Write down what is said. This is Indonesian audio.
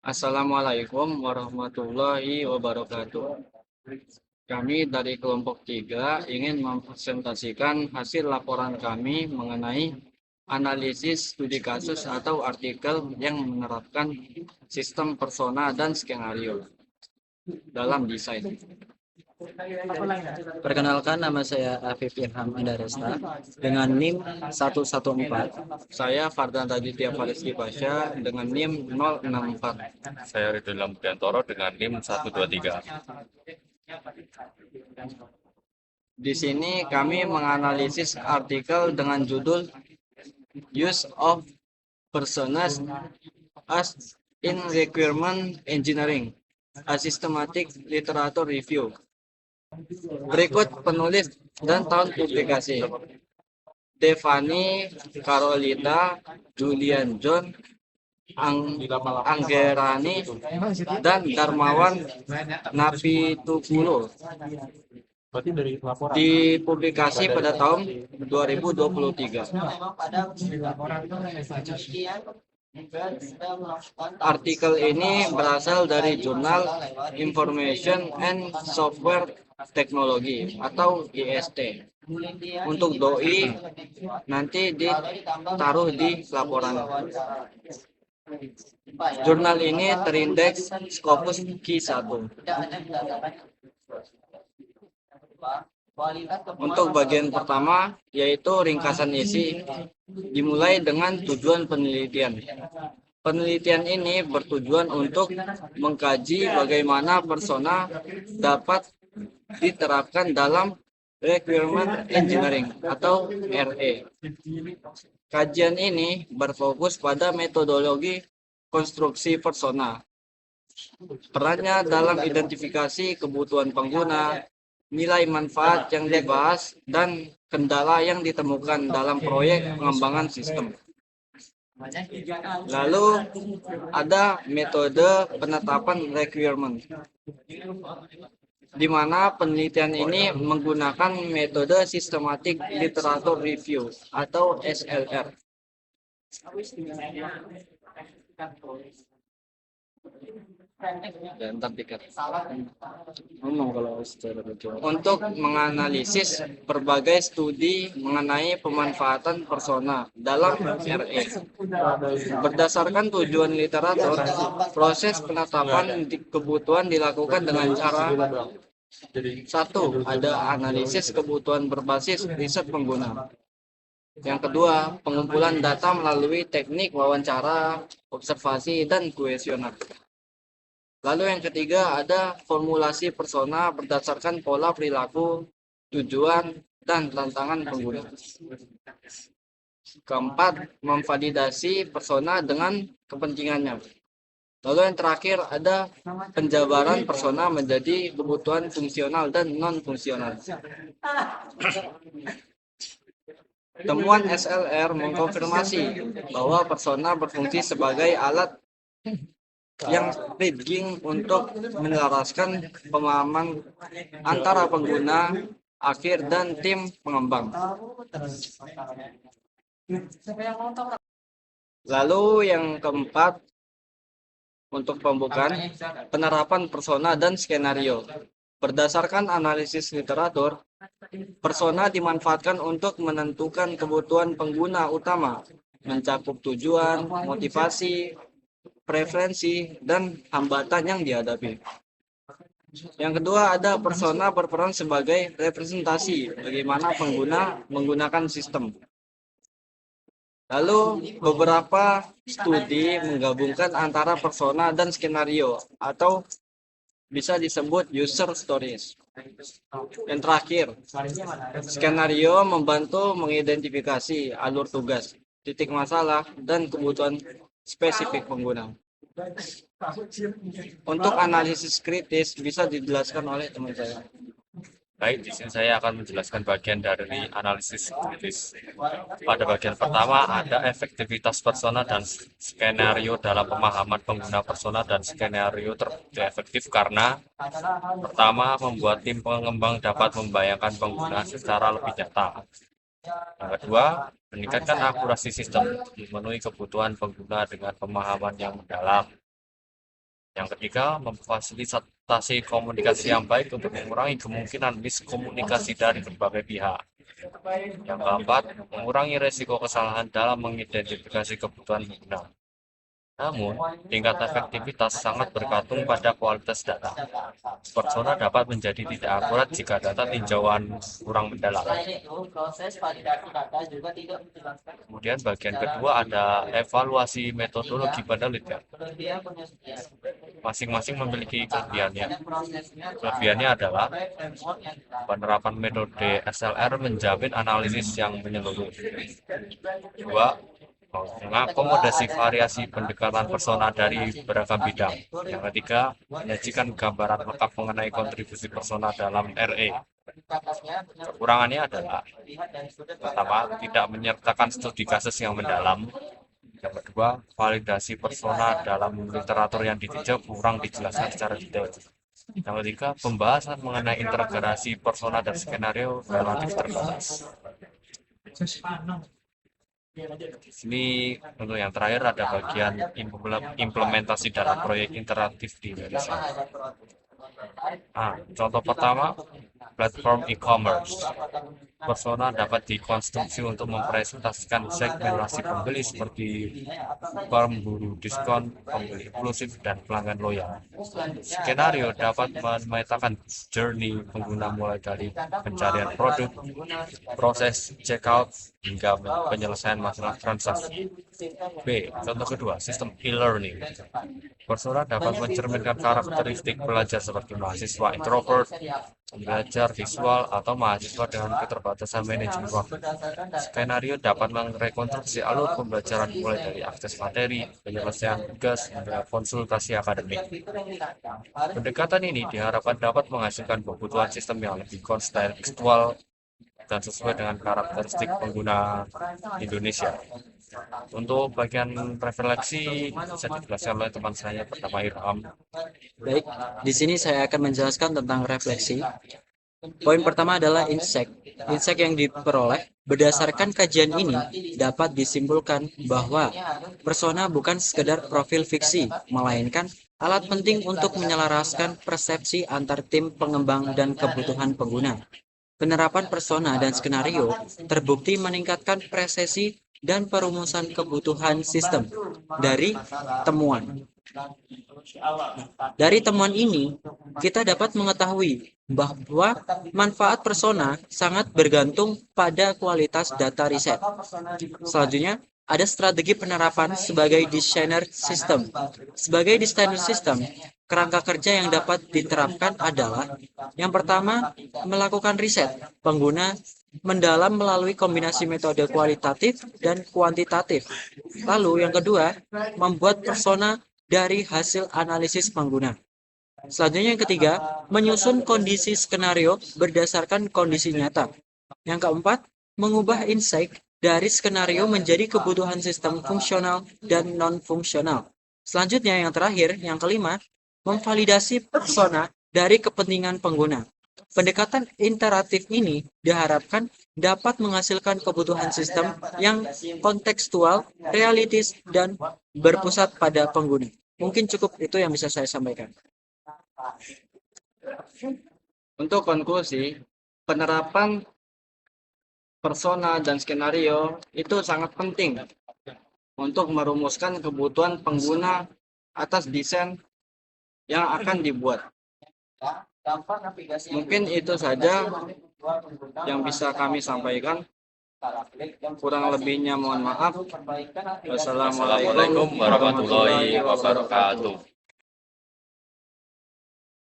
Assalamualaikum warahmatullahi wabarakatuh. Kami dari kelompok 3 ingin mempresentasikan hasil laporan kami mengenai analisis studi kasus atau artikel yang menerapkan sistem persona dan skenario dalam desain. Perkenalkan, nama saya Afif Irham Andaresta dengan NIM 114. Saya Fardan Raditya Fariski Pasha dengan NIM 064. Saya Ridwan Budiantoro dengan NIM 123. Di sini kami menganalisis artikel dengan judul Use of Personas as in Requirement Engineering, a Systematic Literature Review. Berikut penulis dan tahun publikasi: Devani Carolita, Julian John, Anggerani, dan Darmawan Napitupulo. Dipublikasi pada tahun 2023. Artikel ini berasal dari jurnal Information and Software Technology atau IST. Untuk doi nanti ditaruh di laporan. Jurnal ini terindeks Scopus Q1. Untuk bagian pertama, yaitu ringkasan isi, dimulai dengan tujuan penelitian. Penelitian ini bertujuan untuk mengkaji bagaimana persona dapat diterapkan dalam Requirement Engineering atau RE. Kajian ini berfokus pada metodologi konstruksi persona, perannya dalam identifikasi kebutuhan pengguna, nilai manfaat yang dibahas, dan kendala yang ditemukan dalam proyek pengembangan sistem. Lalu ada metode penetapan requirement, di mana penelitian ini menggunakan metode Systematic Literature Review atau SLR. Untuk menganalisis berbagai studi mengenai pemanfaatan persona dalam RE. Berdasarkan tujuan literatur, proses penetapan kebutuhan dilakukan dengan cara: 1. Ada analisis kebutuhan berbasis riset pengguna. Yang kedua, pengumpulan data melalui teknik wawancara, observasi, dan kuesioner. Lalu yang ketiga, ada formulasi persona berdasarkan pola perilaku, tujuan, dan tantangan pengguna. Keempat, memvalidasi persona dengan kepentingannya. Lalu yang terakhir, ada penjabaran persona menjadi kebutuhan fungsional dan non-fungsional. Temuan SLR mengkonfirmasi bahwa persona berfungsi sebagai alat yang bridging untuk menyelaraskan pemahaman antara pengguna akhir dan tim pengembang. Lalu yang keempat, untuk pembukaan, penerapan persona dan skenario. Berdasarkan analisis literatur, persona dimanfaatkan untuk menentukan kebutuhan pengguna utama, mencakup tujuan, motivasi, preferensi, dan hambatan yang dihadapi. Yang kedua, ada persona berperan sebagai representasi bagaimana pengguna menggunakan sistem. Lalu beberapa studi menggabungkan antara persona dan skenario atau bisa disebut user stories. Yang terakhir, skenario membantu mengidentifikasi alur tugas, titik masalah, dan kebutuhan spesifik pengguna. Untuk analisis kritis bisa dijelaskan oleh teman saya. Baik, di sini saya akan menjelaskan bagian dari analisis kritis. Pada bagian pertama ada efektivitas persona dan skenario dalam pemahaman pengguna. Persona dan skenario terbukti efektif karena pertama, membuat tim pengembang dapat membayangkan pengguna secara lebih nyata. Yang kedua, meningkatkan akurasi sistem, memenuhi kebutuhan pengguna dengan pemahaman yang mendalam. Yang ketiga, memfasilitasi komunikasi yang baik untuk mengurangi kemungkinan miskomunikasi dari berbagai pihak. Yang keempat, mengurangi risiko kesalahan dalam mengidentifikasi kebutuhan pengguna. Namun, tingkat efektivitas sangat bergantung pada kualitas data. Persona dapat menjadi tidak akurat jika data tinjauan kurang mendalam. Kemudian bagian kedua ada evaluasi metodologi penelitian. Masing-masing memiliki kelebihannya. Kelebihannya adalah penerapan metode SLR menjamin analisis yang menyeluruh. Dua, mengakomodasi variasi pendekatan persona dari beragam bidang. Yang ketiga, menyajikan gambaran lengkap mengenai kontribusi persona dalam RE. Kekurangannya adalah pertama, tidak menyertakan studi kasus yang mendalam. Yang kedua, validasi persona dalam literatur yang ditinjau kurang dijelaskan secara detail. Yang ketiga, pembahasan mengenai integrasi persona dan skenario relatif terbatas. Di sini untuk yang terakhir ada bagian implementasi dalam proyek interaktif di Indonesia. Contoh pertama, platform e-commerce. Persona dapat dikonstruksi untuk mempresentasikan segmentasi pembeli seperti pemburu diskon, pembeli eksklusif, dan pelanggan loyal. Skenario dapat memetakan journey pengguna mulai dari pencarian produk, proses checkout, hingga penyelesaian masalah transaksi. B. Contoh kedua, sistem e-learning. Persona dapat mencerminkan karakteristik pelajar seperti mahasiswa introvert, belajar visual, atau mahasiswa dengan keterbatasan manajemen waktu. Skenario dapat merekonstruksi alur pembelajaran mulai dari akses materi, penyelesaian tugas, hingga konsultasi akademik. Pendekatan ini diharapkan dapat menghasilkan kebutuhan sistem yang lebih kontekstual dan sesuai dengan karakteristik pengguna Indonesia. Untuk bagian refleksi bisa dijelaskan oleh teman saya bernama Irham. Baik, di sini saya akan menjelaskan tentang refleksi. Poin pertama adalah insight. Insight yang diperoleh berdasarkan kajian ini dapat disimpulkan bahwa persona bukan sekedar profil fiksi, melainkan alat penting untuk menyelaraskan persepsi antar tim pengembang dan kebutuhan pengguna. Penerapan persona dan skenario terbukti meningkatkan presisi dan perumusan kebutuhan sistem dari temuan. Dari temuan ini, kita dapat mengetahui bahwa manfaat persona sangat bergantung pada kualitas data riset. Selanjutnya, ada strategi penerapan sebagai desainer sistem. Sebagai desainer sistem, kerangka kerja yang dapat diterapkan adalah yang pertama, melakukan riset pengguna mendalam melalui kombinasi metode kualitatif dan kuantitatif. Lalu yang kedua, membuat persona dari hasil analisis pengguna. Selanjutnya yang ketiga, menyusun kondisi skenario berdasarkan kondisi nyata. Yang keempat, mengubah insight dari skenario menjadi kebutuhan sistem fungsional dan non-fungsional. Selanjutnya yang terakhir, yang kelima, memvalidasi persona dari kepentingan pengguna. Pendekatan interaktif ini diharapkan dapat menghasilkan kebutuhan sistem yang kontekstual, realistis, dan berpusat pada pengguna. Mungkin cukup itu yang bisa saya sampaikan. Untuk konklusi, penerapan persona dan skenario itu sangat penting untuk merumuskan kebutuhan pengguna atas desain yang akan dibuat. Mungkin itu saja yang bisa kami sampaikan. Kurang lebihnya mohon maaf. Wassalamualaikum Assalamualaikum warahmatullahi wabarakatuh.